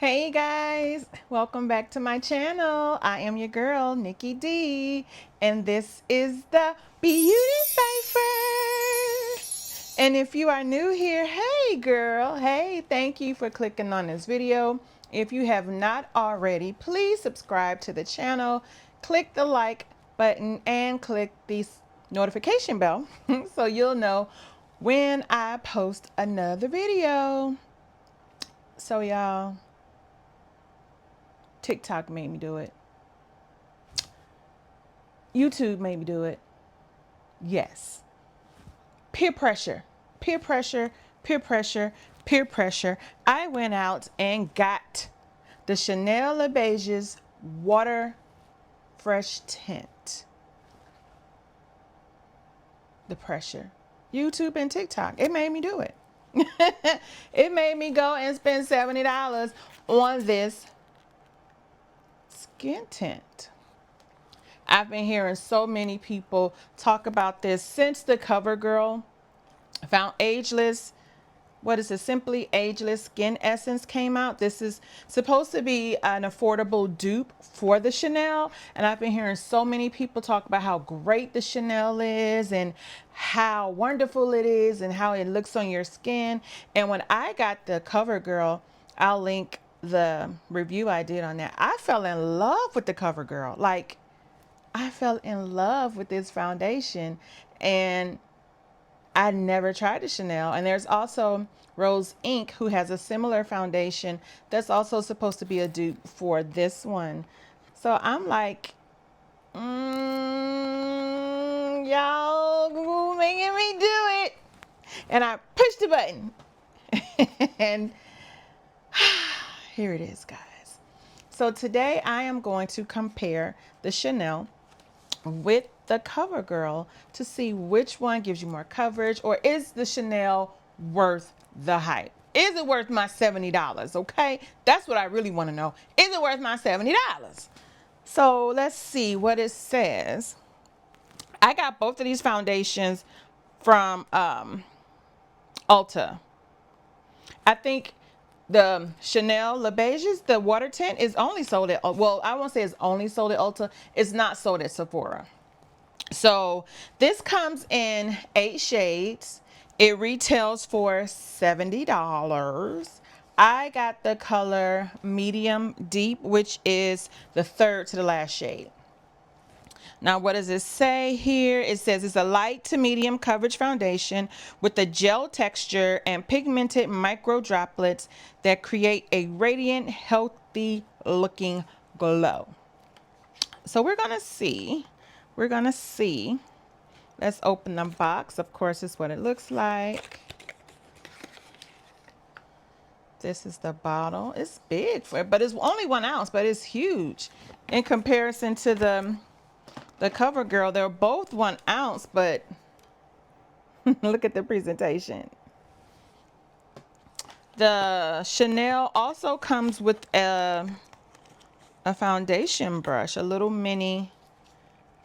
Hey guys, welcome back to my channel. I am your girl, Nikki D, and this is the Beauty Cypher. And if you are new here, hey girl, hey, thank you for clicking on this video. If you have not already, please subscribe to the channel, click the like button, and click the notification bell so you'll know when I post another video. So y'all, TikTok made me do it. YouTube made me do it. Yes. Peer pressure, peer pressure, peer pressure, peer pressure. I went out and got the Chanel Le Beiges Water Fresh Tint. The pressure. YouTube and TikTok. It made me do it. It made me go and spend $70 on this skin tint. I've been hearing so many people talk about this since the Covergirl found Ageless. What is it? Simply Ageless Skin Essence came out. This is supposed to be an affordable dupe for the Chanel. And I've been hearing so many people talk about how great the Chanel is and how wonderful it is and how it looks on your skin. And when I got the Covergirl, I'll link the review I did on that. I fell in love with the Covergirl. Like, I fell in love with this foundation, and I never tried the Chanel. And there's also Rose Inc., who has a similar foundation that's also supposed to be a dupe for this one. So I'm like, y'all making me do it. And I pushed the button. And here it is, guys. So today I am going to compare the Chanel with the Covergirl to see which one gives you more coverage, or is the Chanel worth the hype? Is it worth my $70? Okay, that's what I really want to know. Is it worth my $70? So let's see what it says. I got both of these foundations from Ulta. I think the Chanel Le Beiges, the water tint, is only sold at, well, I won't say it's only sold at Ulta. It's not sold at Sephora. So this comes in 8 shades. It retails for $70. I got the color medium deep, which is the third to the last shade. Now, what does it say here? It says it's a light to medium coverage foundation with a gel texture and pigmented micro droplets that create a radiant, healthy looking glow. So we're going to see. Let's open the box. Of course, this is what it looks like. This is the bottle. It's big, but it's only 1 ounce, but it's huge in comparison to the Covergirl. They're both 1 ounce, but look at the presentation. The Chanel also comes with a foundation brush, a little mini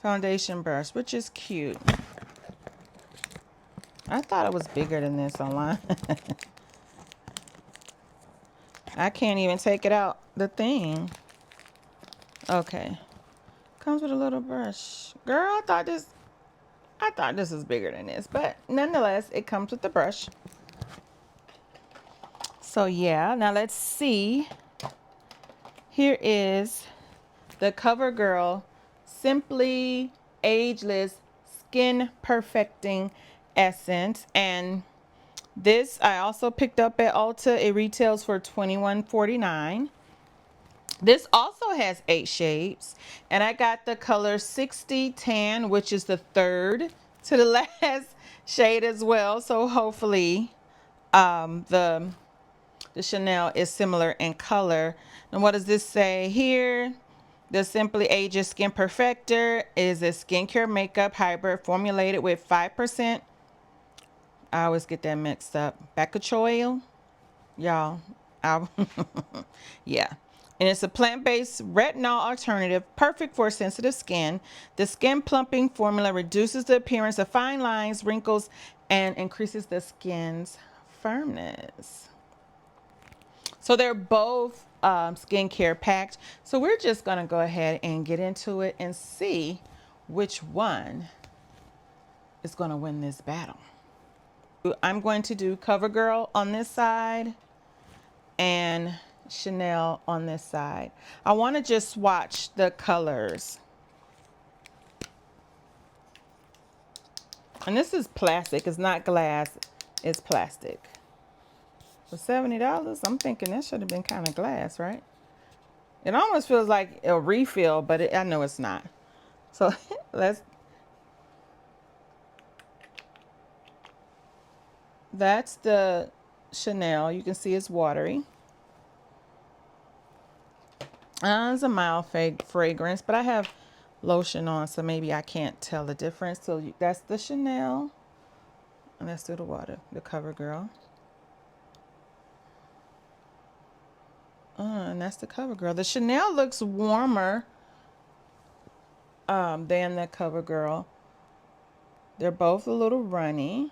foundation brush, which is cute. I thought it was bigger than this online. I can't even take it out the thing. Okay. Comes with a little brush. Girl, I thought this was bigger than this, but nonetheless, it comes with the brush. So yeah, now let's see. Here is the Covergirl Simply Ageless Skin Perfecting Essence, and this I also picked up at Ulta. It retails for $21.49. This also has 8 shades, and I got the color 60 Tan, which is the third to the last shade as well. So hopefully the Chanel is similar in color. And what does this say here? The Simply Ageless Skin Perfector is a skincare makeup hybrid formulated with 5%. I always get that mixed up. Bacacho oil, y'all. Yeah. And it's a plant-based retinol alternative, perfect for sensitive skin. The skin plumping formula reduces the appearance of fine lines, wrinkles, and increases the skin's firmness. So they're both skincare packed. So we're just gonna go ahead and get into it and see which one is gonna win this battle. I'm going to do CoverGirl on this side and Chanel on this side. I want to just swatch the colors. And this is plastic, it's not glass, it's plastic. For $70, I'm thinking that should have been kind of glass, right? It almost feels like a refill, but I know it's not. So that's the Chanel. You can see it's watery. It's a mild fragrance, but I have lotion on, so maybe I can't tell the difference. So that's the Chanel. And let's do the water, the CoverGirl. And that's the CoverGirl. The Chanel looks warmer than the CoverGirl. They're both a little runny.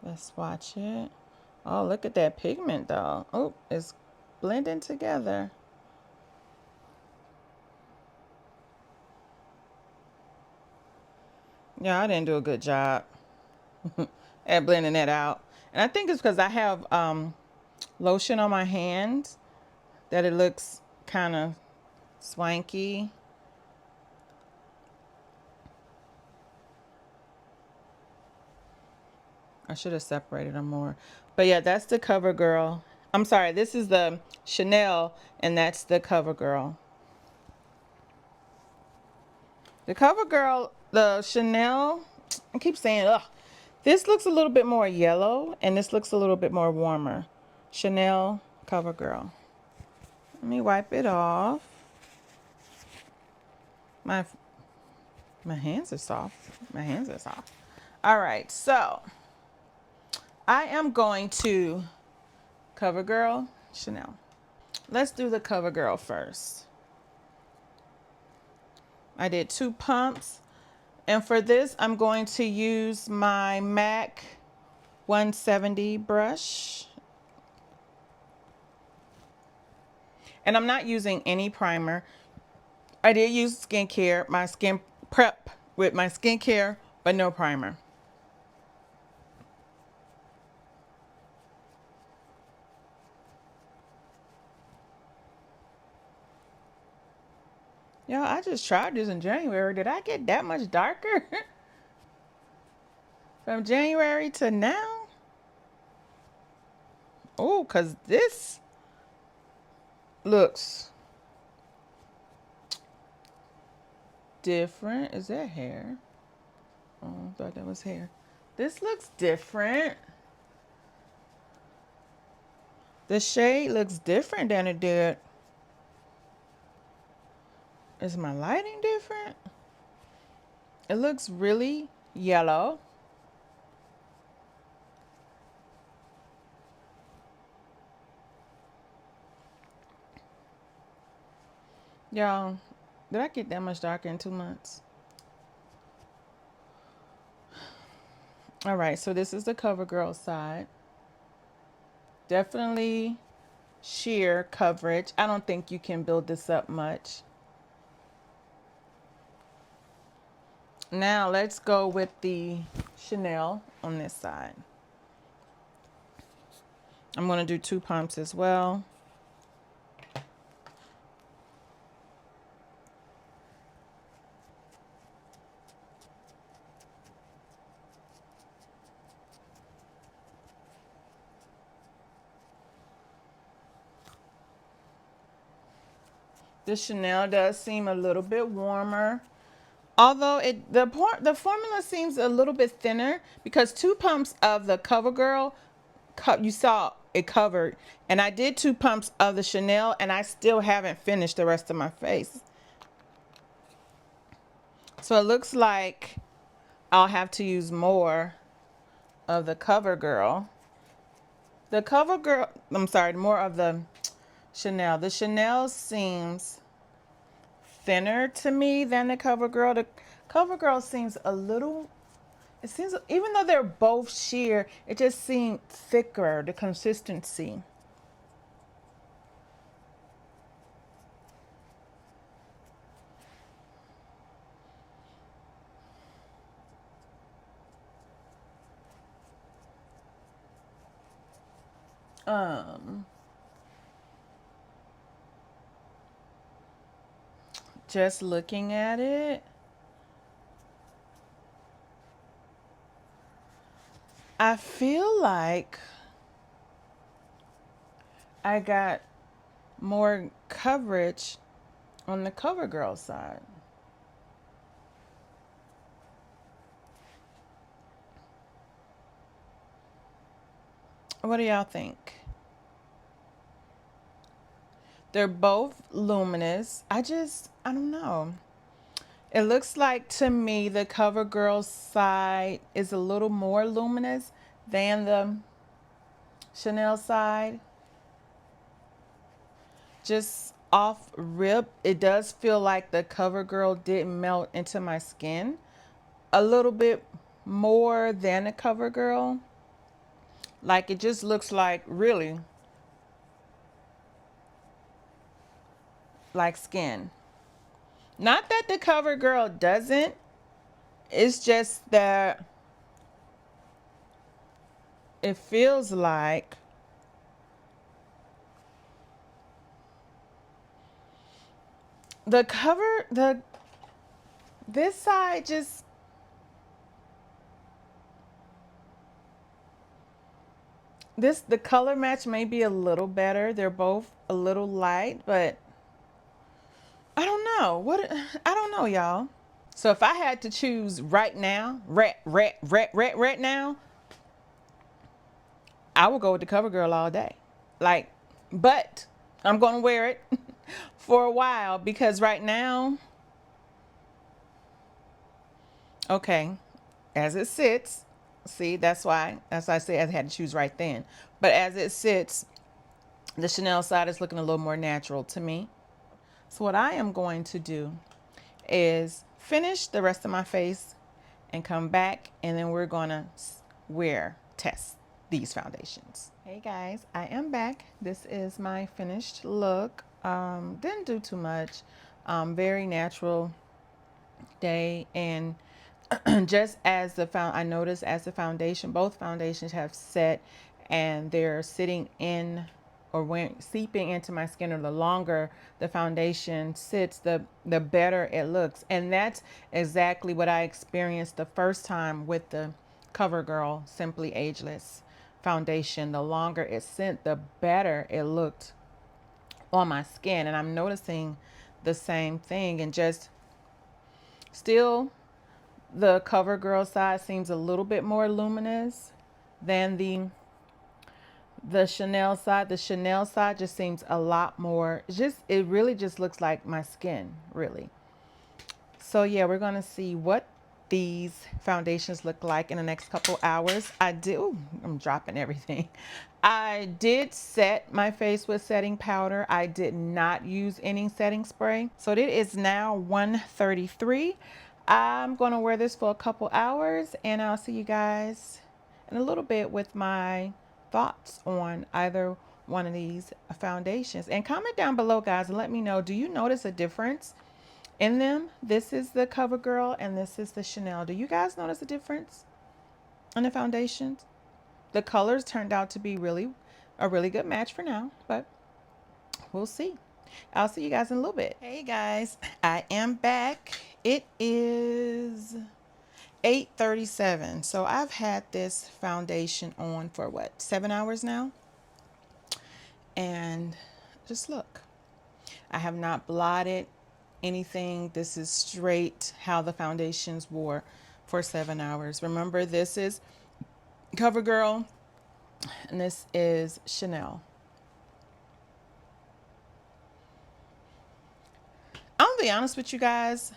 Let's swatch it. Oh, look at that pigment though. Oh, it's blending together. Yeah, I didn't do a good job at blending that out. And I think it's because I have lotion on my hands that it looks kind of swanky. I should have separated them more. But yeah, that's the CoverGirl. I'm sorry, this is the Chanel and that's the CoverGirl. The CoverGirl, the Chanel, I keep saying, ugh. This looks a little bit more yellow and this looks a little bit more warmer. Chanel CoverGirl. Let me wipe it off. My hands are soft. My hands are soft. All right, so I am going to CoverGirl, Chanel. Let's do the CoverGirl first. I did 2 pumps. And for this, I'm going to use my MAC 170 brush. And I'm not using any primer. I did use skincare, my skin prep with my skincare, but no primer. Yo, I just tried this in January. Did I get that much darker? From January to now? Oh, because this looks different. Is that hair? Oh, I thought that was hair. This looks different. The shade looks different than it did. Is my lighting different? It looks really yellow. Y'all, did I get that much darker in 2 months? All right, so this is the CoverGirl side. Definitely sheer coverage. I don't think you can build this up much. Now let's go with the Chanel on this side. I'm going to do 2 pumps as well. The Chanel does seem a little bit warmer. Although the formula seems a little bit thinner because 2 pumps of the CoverGirl, you saw it covered. And I did 2 pumps of the Chanel and I still haven't finished the rest of my face. So it looks like I'll have to use more of the CoverGirl. The CoverGirl, I'm sorry, more of the Chanel. The Chanel seems thinner to me than the CoverGirl. The CoverGirl seems a little, it seems, even though they're both sheer, it just seems thicker, the consistency. Just looking at it, I feel like I got more coverage on the Covergirl side. What do y'all think? They're both luminous. I don't know. It looks like to me the Covergirl side is a little more luminous than the Chanel side. Just off rip, it does feel like the Covergirl didn't melt into my skin a little bit more than the Covergirl. Like it just looks like really like skin. Not that the Covergirl doesn't. It's just that it feels like this side just, the color match may be a little better. They're both a little light, but I don't know. I don't know, y'all. So if I had to choose right now, right now, I would go with the Covergirl all day. Like, but I'm gonna wear it for a while because right now, okay, as it sits, see, that's why I said I had to choose right then. But as it sits, the Chanel side is looking a little more natural to me. So what I am going to do is finish the rest of my face and come back, and then we're gonna test these foundations. Hey guys, I am back. This is my finished look. Didn't do too much. Very natural day, and just as I noticed as the foundation, both foundations have set and they're sitting in or seeping into my skin, or the longer the foundation sits, the better it looks. And that's exactly what I experienced the first time with the Covergirl Simply Ageless foundation. The longer it sat, the better it looked on my skin. And I'm noticing the same thing, and just still the Covergirl side seems a little bit more luminous than the Chanel side. The Chanel side just seems a lot more, it really just looks like my skin, really. So yeah, we're gonna see what these foundations look like in the next couple hours. I'm dropping everything. I did set my face with setting powder. I did not use any setting spray. So it is now 1:33. I'm gonna wear this for a couple hours, and I'll see you guys in a little bit with my thoughts on either one of these foundations. And comment down below, guys, and let me know, do you notice a difference in them? This is the Covergirl and this is the Chanel. Do you guys notice a difference in the foundations? The colors turned out to be a really good match for now, but we'll see. I'll see you guys in a little bit. Hey guys, I am back. It is 8:37. So I've had this foundation on for what, 7 hours now? And just look, I have not blotted anything. This is straight how the foundations wore for 7 hours. Remember, this is Covergirl and this is Chanel. I'll be honest with you guys,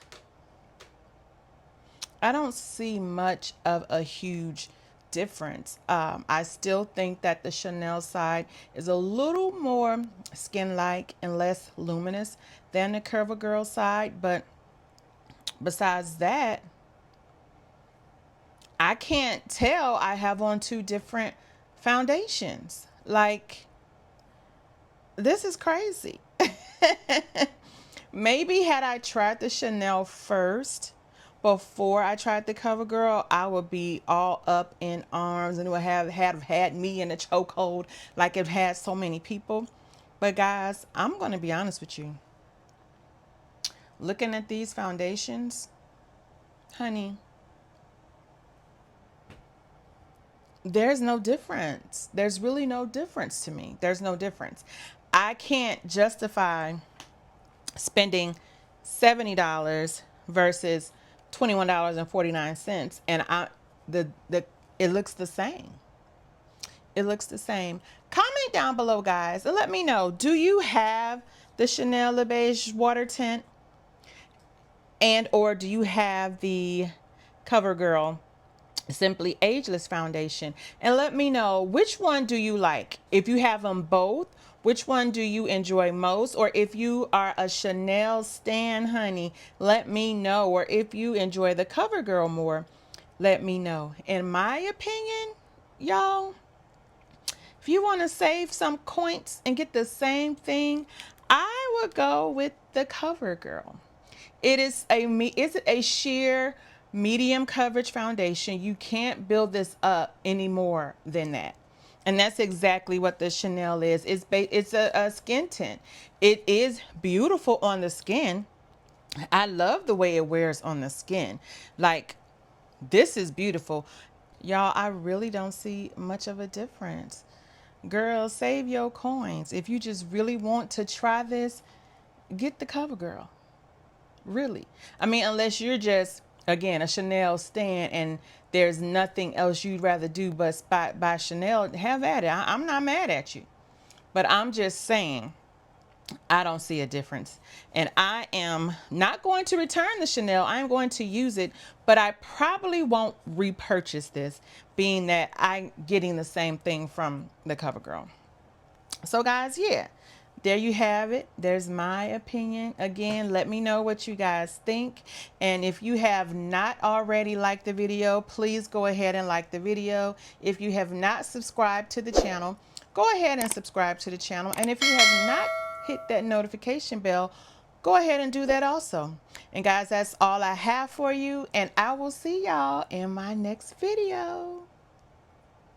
I don't see much of a huge difference. I still think that the Chanel side is a little more skin-like and less luminous than the Covergirl side, but besides that, I can't tell I have on two different foundations. Like, this is crazy. Maybe had I tried the Chanel first, before I tried the Covergirl, I would be all up in arms and it would have had me in a chokehold like it had so many people. But guys, I'm going to be honest with you. Looking at these foundations, honey, there's no difference. There's really no difference to me. There's no difference. I can't justify spending $70 versus $21.49, and the it looks the same. It looks the same. Comment down below, guys, and let me know, do you have the Chanel Le Beige water tint, and or do you have the Covergirl Simply Ageless foundation? And let me know, which one do you like? If you have them both, which one do you enjoy most? Or if you are a Chanel stan, honey, let me know. Or if you enjoy the Covergirl more, let me know. In my opinion, y'all, if you want to save some coins and get the same thing, I would go with the Covergirl. Is it a sheer medium coverage foundation. You can't build this up any more than that. And that's exactly what the Chanel is. It's a skin tint. It is beautiful on the skin. I love the way it wears on the skin. Like, this is beautiful. Y'all, I really don't see much of a difference. Girl, save your coins. If you just really want to try this, get the Covergirl. Really. I mean, unless you're just, again, a Chanel stan and there's nothing else you'd rather do but buy Chanel, have at it. I'm not mad at you. But I'm just saying, I don't see a difference. And I am not going to return the Chanel. I'm going to use it, but I probably won't repurchase this, being that I'm getting the same thing from the Covergirl. So guys, yeah, there you have it. There's my opinion. Again, let me know what you guys think. And if you have not already liked the video, please go ahead and like the video. If you have not subscribed to the channel, go ahead and subscribe to the channel. And if you have not hit that notification bell, go ahead and do that also. And guys, that's all I have for you. And I will see y'all in my next video.